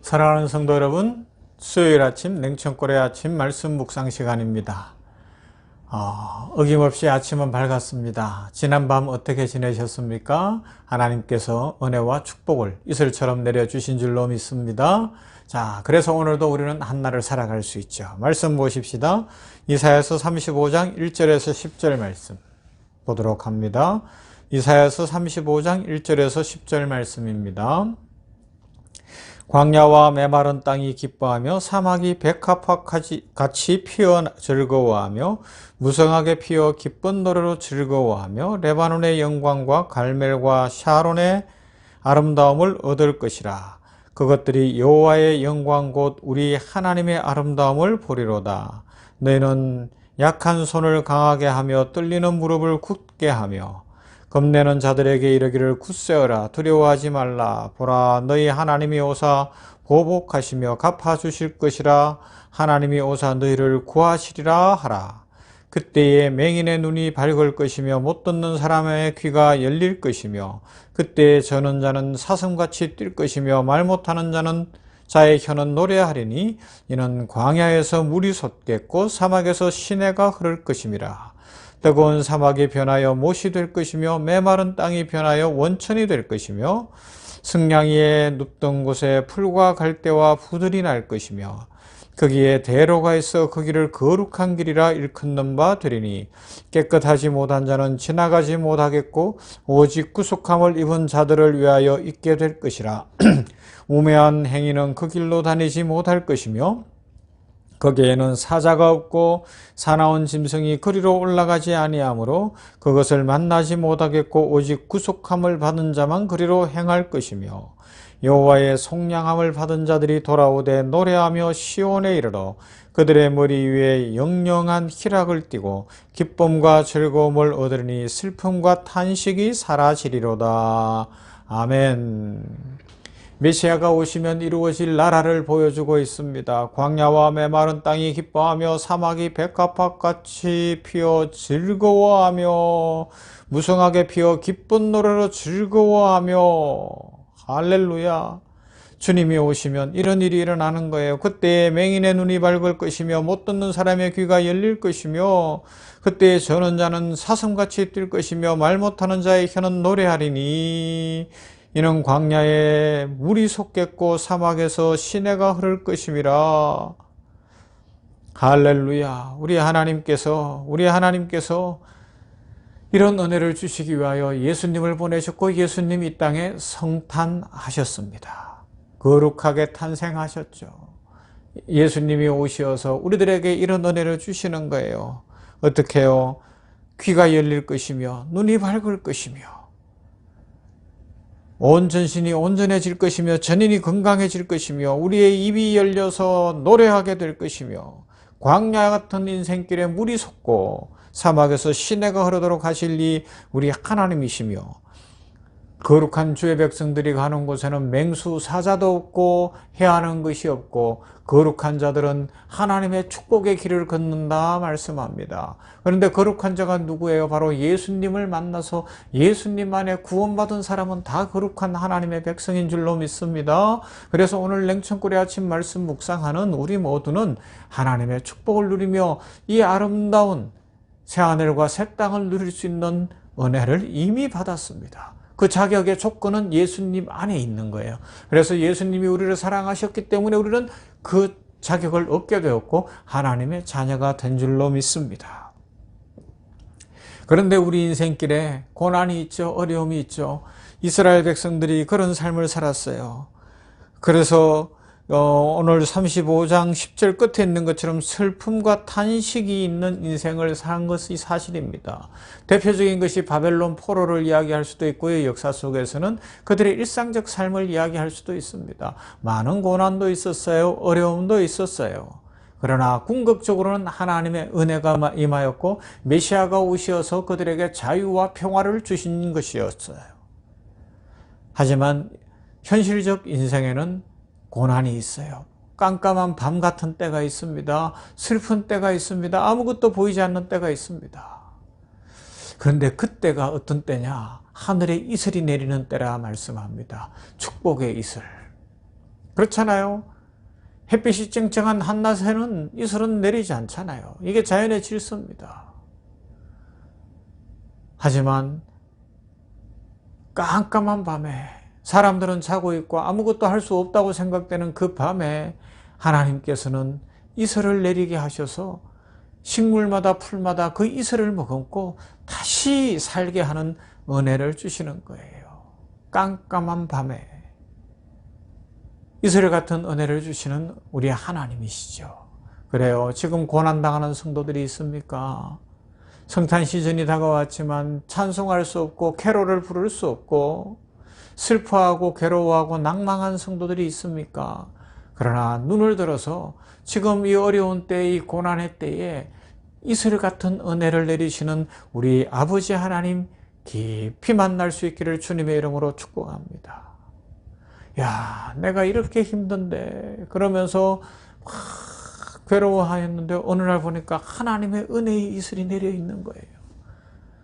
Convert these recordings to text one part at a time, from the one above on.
사랑하는 성도 여러분, 수요일 아침 냉천골의 아침 말씀 묵상 시간입니다. 어김없이 아침은 밝았습니다. 지난밤 어떻게 지내셨습니까? 하나님께서 은혜와 축복을 이슬처럼 내려주신 줄로 믿습니다. 자, 그래서 오늘도 우리는 한날을 살아갈 수 있죠. 말씀 보십시다. 이사야서 35장 1절에서 10절 말씀 보도록 합니다. 이사야서 35장 1절에서 10절 말씀입니다. 광야와 메마른 땅이 기뻐하며 사막이 백합화같이 피어 즐거워하며 무성하게 피어 기쁜 노래로 즐거워하며 레바논의 영광과 갈멜과 샤론의 아름다움을 얻을 것이라. 그것들이 여호와의 영광 곧 우리 하나님의 아름다움을 보리로다. 너희는 약한 손을 강하게 하며 떨리는 무릎을 굳게 하며 겁내는 자들에게 이르기를 굳세어라. 두려워하지 말라. 보라, 너희 하나님이 오사 보복하시며 갚아주실 것이라. 하나님이 오사 너희를 구하시리라 하라. 그때에 맹인의 눈이 밝을 것이며 못 듣는 사람의 귀가 열릴 것이며 그때에 저는 자는 사슴같이 뛸 것이며 말 못하는 자의 혀는 노래하리니 이는 광야에서 물이 솟겠고 사막에서 시내가 흐를 것임이라. 뜨거운 사막이 변하여 못이 될 것이며 메마른 땅이 변하여 원천이 될 것이며 승냥이에 눕던 곳에 풀과 갈대와 푸들이 날 것이며 거기에 대로가 있어 그 길을 거룩한 길이라 일컫는 바 되리니 깨끗하지 못한 자는 지나가지 못하겠고 오직 구속함을 입은 자들을 위하여 있게 될 것이라. 우매한 행위는 그 길로 다니지 못할 것이며 거기에는 사자가 없고 사나운 짐승이 그리로 올라가지 아니하므로 그것을 만나지 못하겠고 오직 구속함을 받은 자만 그리로 행할 것이며 여호와의 속량함을 받은 자들이 돌아오되 노래하며 시온에 이르러 그들의 머리 위에 영영한 희락을 띠고 기쁨과 즐거움을 얻으리니 슬픔과 탄식이 사라지리로다. 아멘. 메시아가 오시면 이루어질 나라를 보여주고 있습니다. 광야와 메마른 땅이 기뻐하며 사막이 백합화같이 피어 즐거워하며 무성하게 피어 기쁜 노래로 즐거워하며 할렐루야. 주님이 오시면 이런 일이 일어나는 거예요. 그때에 맹인의 눈이 밝을 것이며 못 듣는 사람의 귀가 열릴 것이며 그때에 저는 자는 사슴같이 뛸 것이며 말 못하는 자의 혀는 노래하리니 이는 광야에 물이 솟겠고 사막에서 시내가 흐를 것임이라. 할렐루야. 우리 하나님께서 이런 은혜를 주시기 위하여 예수님을 보내셨고 예수님이 이 땅에 성탄하셨습니다. 거룩하게 탄생하셨죠. 예수님이 오셔서 우리들에게 이런 은혜를 주시는 거예요. 어떻게 해요? 귀가 열릴 것이며 눈이 밝을 것이며 온 전신이 온전해질 것이며 전인이 건강해질 것이며 우리의 입이 열려서 노래하게 될 것이며 광야 같은 인생길에 물이 솟고 사막에서 시내가 흐르도록 하실 이 우리 하나님이시며 거룩한 주의 백성들이 가는 곳에는 맹수 사자도 없고 해하는 것이 없고 거룩한 자들은 하나님의 축복의 길을 걷는다 말씀합니다. 그런데 거룩한 자가 누구예요? 바로 예수님을 만나서 예수님 안에 구원받은 사람은 다 거룩한 하나님의 백성인 줄로 믿습니다. 그래서 오늘 냉천골의 아침 말씀 묵상하는 우리 모두는 하나님의 축복을 누리며 이 아름다운 새하늘과 새 땅을 누릴 수 있는 은혜를 이미 받았습니다. 그 자격의 조건은 예수님 안에 있는 거예요. 그래서 예수님이 우리를 사랑하셨기 때문에 우리는 그 자격을 얻게 되었고 하나님의 자녀가 된 줄로 믿습니다. 그런데 우리 인생길에 고난이 있죠. 어려움이 있죠. 이스라엘 백성들이 그런 삶을 살았어요. 그래서 오늘 35장 10절 끝에 있는 것처럼 슬픔과 탄식이 있는 인생을 산 것이 사실입니다. 대표적인 것이 바벨론 포로를 이야기할 수도 있고요. 역사 속에서는 그들의 일상적 삶을 이야기할 수도 있습니다. 많은 고난도 있었어요. 어려움도 있었어요. 그러나 궁극적으로는 하나님의 은혜가 임하였고 메시아가 오셔서 그들에게 자유와 평화를 주신 것이었어요. 하지만 현실적 인생에는 고난이 있어요. 깜깜한 밤 같은 때가 있습니다. 슬픈 때가 있습니다. 아무것도 보이지 않는 때가 있습니다. 그런데 그때가 어떤 때냐? 하늘에 이슬이 내리는 때라 말씀합니다. 축복의 이슬. 그렇잖아요. 햇빛이 쨍쨍한 한낮에는 이슬은 내리지 않잖아요. 이게 자연의 질서입니다. 하지만 깜깜한 밤에 사람들은 자고 있고 아무것도 할 수 없다고 생각되는 그 밤에 하나님께서는 이슬을 내리게 하셔서 식물마다 풀마다 그 이슬을 머금고 다시 살게 하는 은혜를 주시는 거예요. 깜깜한 밤에 이슬 같은 은혜를 주시는 우리 하나님이시죠. 그래요. 지금 고난당하는 성도들이 있습니까? 성탄 시즌이 다가왔지만 찬송할 수 없고 캐롤을 부를 수 없고 슬퍼하고 괴로워하고 낭망한 성도들이 있습니까? 그러나 눈을 들어서 지금 이 어려운 때, 이 고난의 때에 이슬 같은 은혜를 내리시는 우리 아버지 하나님 깊이 만날 수 있기를 주님의 이름으로 축복합니다. 야, 내가 이렇게 힘든데 그러면서 괴로워하였는데 어느 날 보니까 하나님의 은혜의 이슬이 내려 있는 거예요.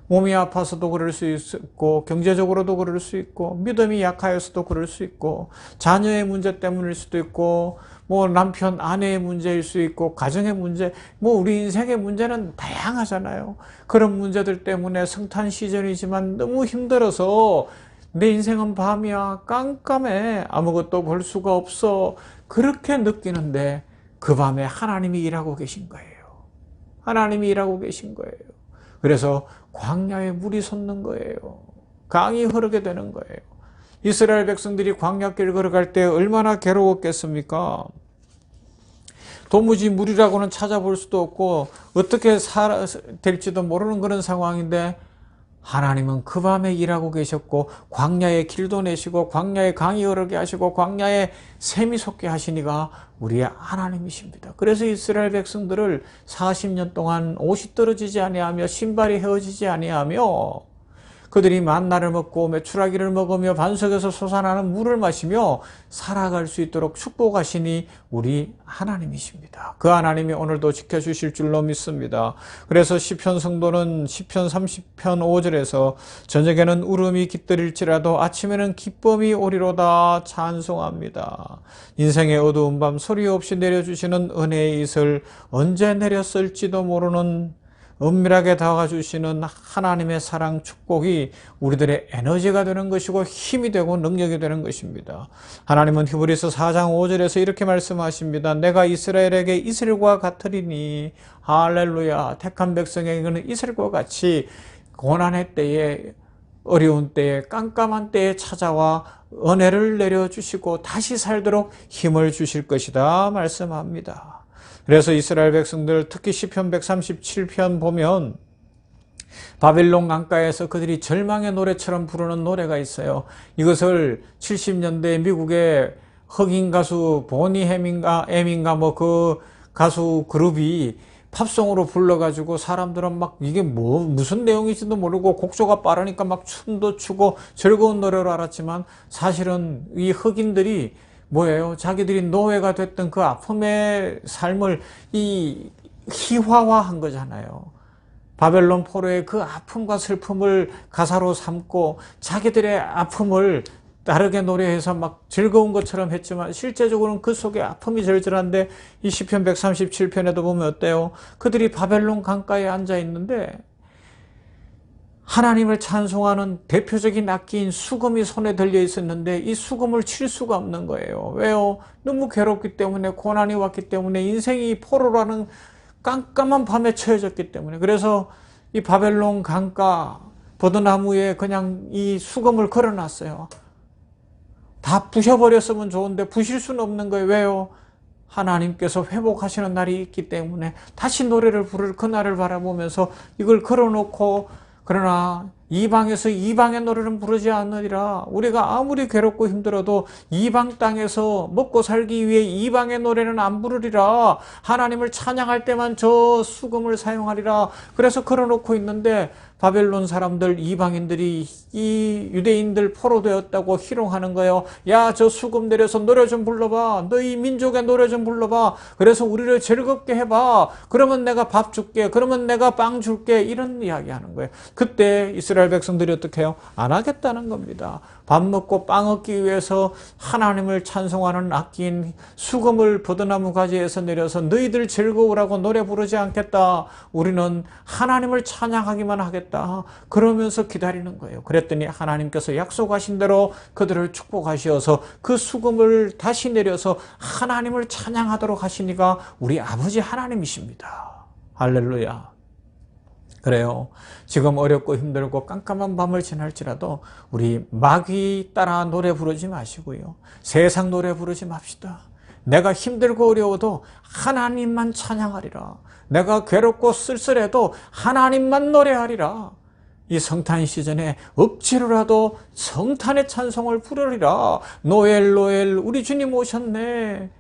몸이 아파서도 그럴 수 있고 경제적으로도 그럴 수 있고 믿음이 약하여서도 그럴 수 있고 자녀의 문제 때문일 수도 있고 뭐 남편 아내의 문제일 수 있고 가정의 문제, 뭐 우리 인생의 문제는 다양하잖아요. 그런 문제들 때문에 성탄 시즌이지만 너무 힘들어서 내 인생은 밤이야, 깜깜해, 아무것도 볼 수가 없어, 그렇게 느끼는데 그 밤에 하나님이 일하고 계신 거예요. 하나님이 일하고 계신 거예요. 그래서 광야에 물이 솟는 거예요. 강이 흐르게 되는 거예요. 이스라엘 백성들이 광야길 걸어갈 때 얼마나 괴로웠겠습니까? 도무지 물이라고는 찾아볼 수도 없고 어떻게 될지도 모르는 그런 상황인데 하나님은 그 밤에 일하고 계셨고 광야에 길도 내시고 광야에 강이 흐르게 하시고 광야에 샘이 솟게 하시니가 우리의 하나님이십니다. 그래서 이스라엘 백성들을 40년 동안 옷이 떨어지지 아니하며 신발이 헤어지지 아니하며 그들이 만나를 먹고 메추라기를 먹으며 반석에서 솟아나는 물을 마시며 살아갈 수 있도록 축복하시니 우리 하나님이십니다. 그 하나님이 오늘도 지켜주실 줄로 믿습니다. 그래서 시편 성도는 시편 30편 5절에서 저녁에는 울음이 깃들일지라도 아침에는 기쁨이 오리로다 찬송합니다. 인생의 어두운 밤 소리 없이 내려주시는 은혜의 이슬, 언제 내렸을지도 모르는 은밀하게 다가주시는 하나님의 사랑 축복이 우리들의 에너지가 되는 것이고 힘이 되고 능력이 되는 것입니다. 하나님은 히브리서 4장 5절에서 이렇게 말씀하십니다. 내가 이스라엘에게 이슬과 같으리니, 할렐루야. 택한 백성에게는 이슬과 같이 고난의 때에, 어려운 때에, 깜깜한 때에 찾아와 은혜를 내려주시고 다시 살도록 힘을 주실 것이다 말씀합니다. 그래서 이스라엘 백성들, 특히 시편 137편 보면 바벨론 강가에서 그들이 절망의 노래처럼 부르는 노래가 있어요. 이것을 70년대 미국의 흑인 가수 보니 엠인가 뭐 그 가수 그룹이 팝송으로 불러가지고 사람들은 막 이게 무슨 내용인지도 모르고 곡조가 빠르니까 막 춤도 추고 즐거운 노래로 알았지만 사실은 이 흑인들이 뭐예요? 자기들이 노예가 됐던 그 아픔의 삶을 희화화한 거잖아요. 바벨론 포로의 그 아픔과 슬픔을 가사로 삼고 자기들의 아픔을 다르게 노래해서 막 즐거운 것처럼 했지만 실제적으로는 그 속에 아픔이 절절한데 이 시편 137편에도 보면 어때요? 그들이 바벨론 강가에 앉아 있는데 하나님을 찬송하는 대표적인 악기인 수금이 손에 들려 있었는데 이 수금을 칠 수가 없는 거예요. 왜요? 너무 괴롭기 때문에, 고난이 왔기 때문에, 인생이 포로라는 깜깜한 밤에 처해졌기 때문에. 그래서 이 바벨론 강가 버드나무에 그냥 이 수금을 걸어놨어요. 다 부셔버렸으면 좋은데 부실 수는 없는 거예요. 왜요? 하나님께서 회복하시는 날이 있기 때문에 다시 노래를 부를 그 날을 바라보면서 이걸 걸어놓고, 그러나 이방에서 이방의 노래는 부르지 않으리라. 우리가 아무리 괴롭고 힘들어도 이방 땅에서 먹고 살기 위해 이방의 노래는 안 부르리라. 하나님을 찬양할 때만 저 수금을 사용하리라. 그래서 걸어놓고 있는데 바벨론 사람들, 이방인들이 이 유대인들 포로 되었다고 희롱하는 거예요. 야, 저 수금 내려서 노래 좀 불러봐. 너희 민족의 노래 좀 불러봐. 그래서 우리를 즐겁게 해봐. 그러면 내가 밥 줄게. 그러면 내가 빵 줄게. 이런 이야기 하는 거예요. 그때 이스라엘 백성들이 어떻게 해요? 안 하겠다는 겁니다. 밥 먹고 빵 얻기 위해서 하나님을 찬송하는 악기인 수금을 버드나무 가지에서 내려서 너희들 즐거우라고 노래 부르지 않겠다. 우리는 하나님을 찬양하기만 하겠다. 그러면서 기다리는 거예요. 그랬더니 하나님께서 약속하신 대로 그들을 축복하시어서 그 수금을 다시 내려서 하나님을 찬양하도록 하시니까 우리 아버지 하나님이십니다. 할렐루야. 그래요. 지금 어렵고 힘들고 깜깜한 밤을 지날지라도 우리 마귀 따라 노래 부르지 마시고요. 세상 노래 부르지 맙시다. 내가 힘들고 어려워도 하나님만 찬양하리라. 내가 괴롭고 쓸쓸해도 하나님만 노래하리라. 이 성탄 시즌에 억지로라도 성탄의 찬송을 부르리라. 노엘 노엘 우리 주님 오셨네.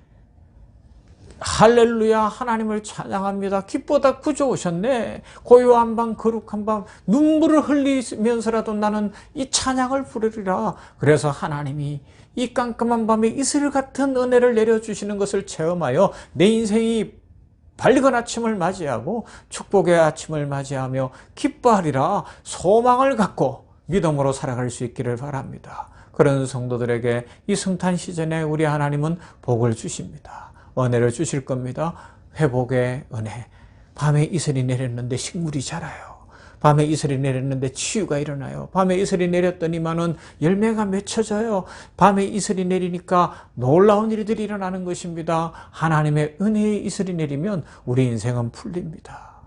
할렐루야 하나님을 찬양합니다. 빛보다 구주 오셨네. 고요한 밤 거룩한 밤 눈물을 흘리면서라도 나는 이 찬양을 부르리라. 그래서 하나님이 이 깜깜한 밤에 이슬 같은 은혜를 내려주시는 것을 체험하여 내 인생이 밝은 아침을 맞이하고 축복의 아침을 맞이하며 기뻐하리라. 소망을 갖고 믿음으로 살아갈 수 있기를 바랍니다. 그런 성도들에게 이 성탄 시즌에 우리 하나님은 복을 주십니다. 은혜를 주실 겁니다. 회복의 은혜. 밤에 이슬이 내렸는데 식물이 자라요. 밤에 이슬이 내렸는데 치유가 일어나요. 밤에 이슬이 내렸더니만은 열매가 맺혀져요. 밤에 이슬이 내리니까 놀라운 일들이 일어나는 것입니다. 하나님의 은혜의 이슬이 내리면 우리 인생은 풀립니다.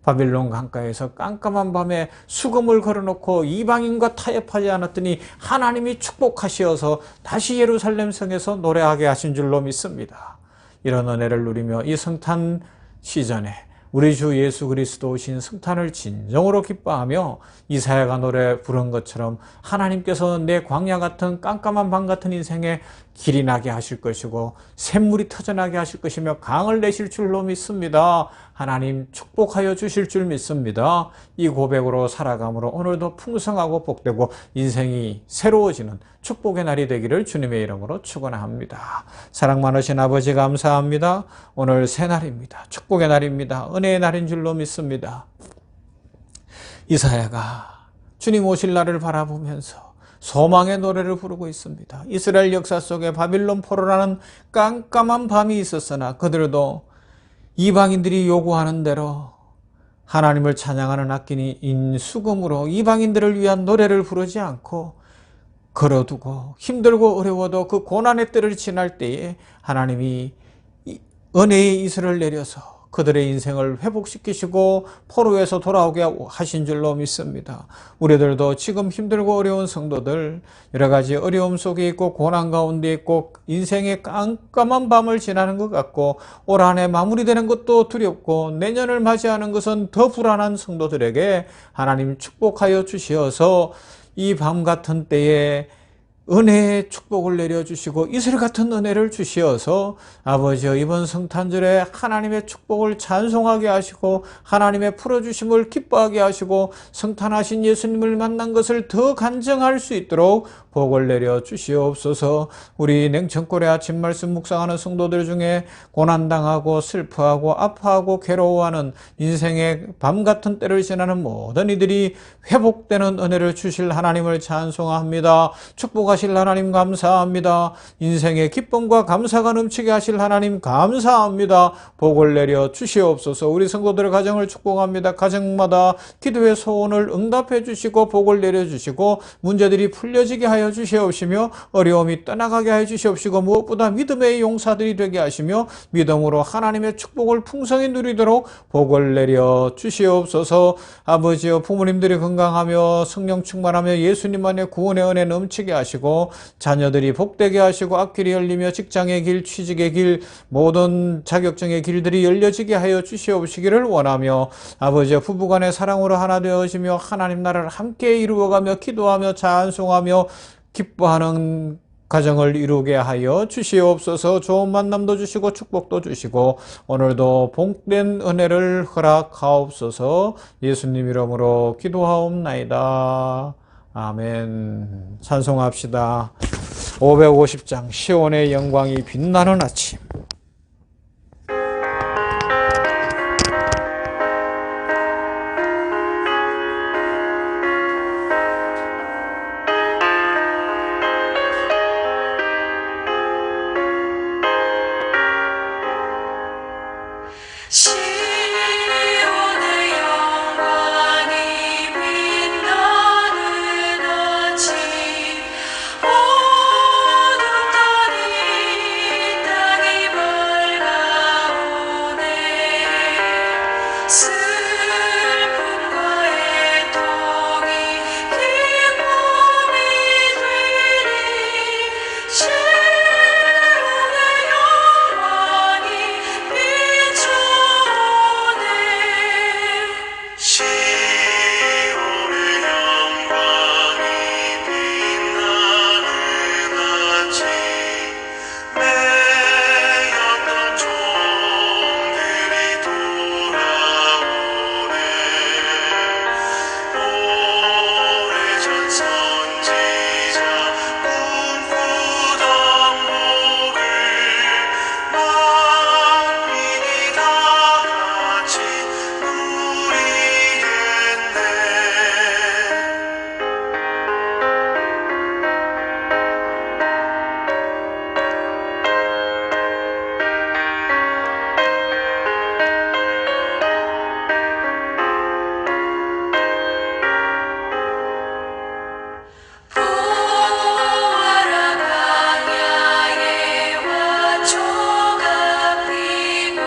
바빌론 강가에서 깜깜한 밤에 수금을 걸어놓고 이방인과 타협하지 않았더니 하나님이 축복하시어서 다시 예루살렘 성에서 노래하게 하신 줄로 믿습니다. 이런 은혜를 누리며 이 성탄 시즌에 우리 주 예수 그리스도 오신 성탄을 진정으로 기뻐하며 이사야가 노래 부른 것처럼 하나님께서 내 광야 같은 깜깜한 밤 같은 인생에 길이 나게 하실 것이고 샘물이 터져나게 하실 것이며 강을 내실 줄로 믿습니다. 하나님 축복하여 주실 줄 믿습니다. 이 고백으로 살아감으로 오늘도 풍성하고 복되고 인생이 새로워지는 축복의 날이 되기를 주님의 이름으로 축원합니다. 사랑 많으신 아버지 감사합니다. 오늘 새날입니다. 축복의 날입니다. 은혜의 날인 줄로 믿습니다. 이사야가 주님 오실 날을 바라보면서 소망의 노래를 부르고 있습니다. 이스라엘 역사 속에 바빌론 포로라는 깜깜한 밤이 있었으나 그들도 이방인들이 요구하는 대로 하나님을 찬양하는 악기인 수금으로 이방인들을 위한 노래를 부르지 않고 걸어두고 힘들고 어려워도 그 고난의 때를 지날 때에 하나님이 은혜의 이슬을 내려서 그들의 인생을 회복시키시고 포로에서 돌아오게 하신 줄로 믿습니다. 우리들도 지금 힘들고 어려운 성도들 여러 가지 어려움 속에 있고 고난 가운데 있고 인생의 깜깜한 밤을 지나는 것 같고 올 한 해 마무리되는 것도 두렵고 내년을 맞이하는 것은 더 불안한 성도들에게 하나님 축복하여 주시어서 이 밤 같은 때에 은혜의 축복을 내려주시고 이슬 같은 은혜를 주시어서 아버지여 이번 성탄절에 하나님의 축복을 찬송하게 하시고 하나님의 풀어주심을 기뻐하게 하시고 성탄하신 예수님을 만난 것을 더 간증할 수 있도록 복을 내려 주시옵소서. 우리 냉천골의 아침 말씀 묵상하는 성도들 중에 고난당하고 슬퍼하고 아파하고 괴로워하는 인생의 밤 같은 때를 지나는 모든 이들이 회복되는 은혜를 주실 하나님을 찬송합니다. 축복하실 하나님 감사합니다. 인생의 기쁨과 감사가 넘치게 하실 하나님 감사합니다. 복을 내려 주시옵소서. 우리 성도들의 가정을 축복합니다. 가정마다 기도의 소원을 응답해 주시고 복을 내려 주시고 문제들이 풀려지게 하여 주시옵시며 어려움이 떠나가게 하여 주시옵시고 무엇보다 믿음의 용사들이 되게 하시며 믿음으로 하나님의 축복을 풍성히 누리도록 복을 내려 주시옵소서. 아버지여 부모님들이 건강하며 성령 충만하며 예수님 안에 구원의 은혜 넘치게 하시고 자녀들이 복되게 하시고 앞길이 열리며 직장의 길, 취직의 길, 모든 자격증의 길들이 열려지게 하여 주시옵시기를 원하며 아버지여 부부간의 사랑으로 하나 되어지며 하나님 나라를 함께 이루어가며 기도하며 찬송하며 기뻐하는 가정을 이루게 하여 주시옵소서. 좋은 만남도 주시고 축복도 주시고 오늘도 복된 은혜를 허락하옵소서. 예수님 이름으로 기도하옵나이다. 아멘. 찬송합시다. 550장 시온의 영광이 빛나는 아침. 시온의 영광이 빛나는 아침 어둡더니 땅이 밝아오네 슬픔과 애통이 기쁨이 되리 시온의 영광이 비춰오네 시온의 영광이 빛나는 아침 매였던 종들이 돌아오네 오래전 선지자 꿈꾸던 복을 만민이 다 같이 누리겠네 보아라 광야에 화초가 피고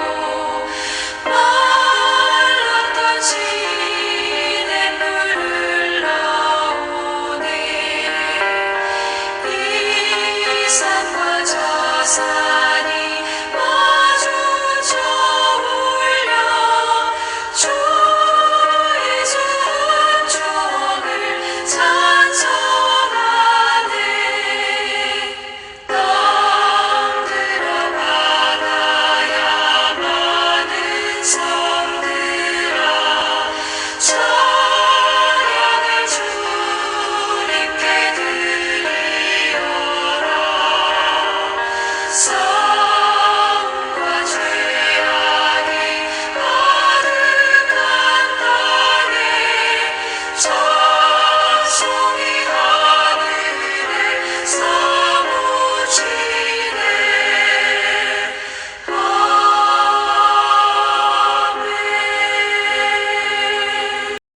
말랐던 시냇물을 흘러오네 이 산과 저 산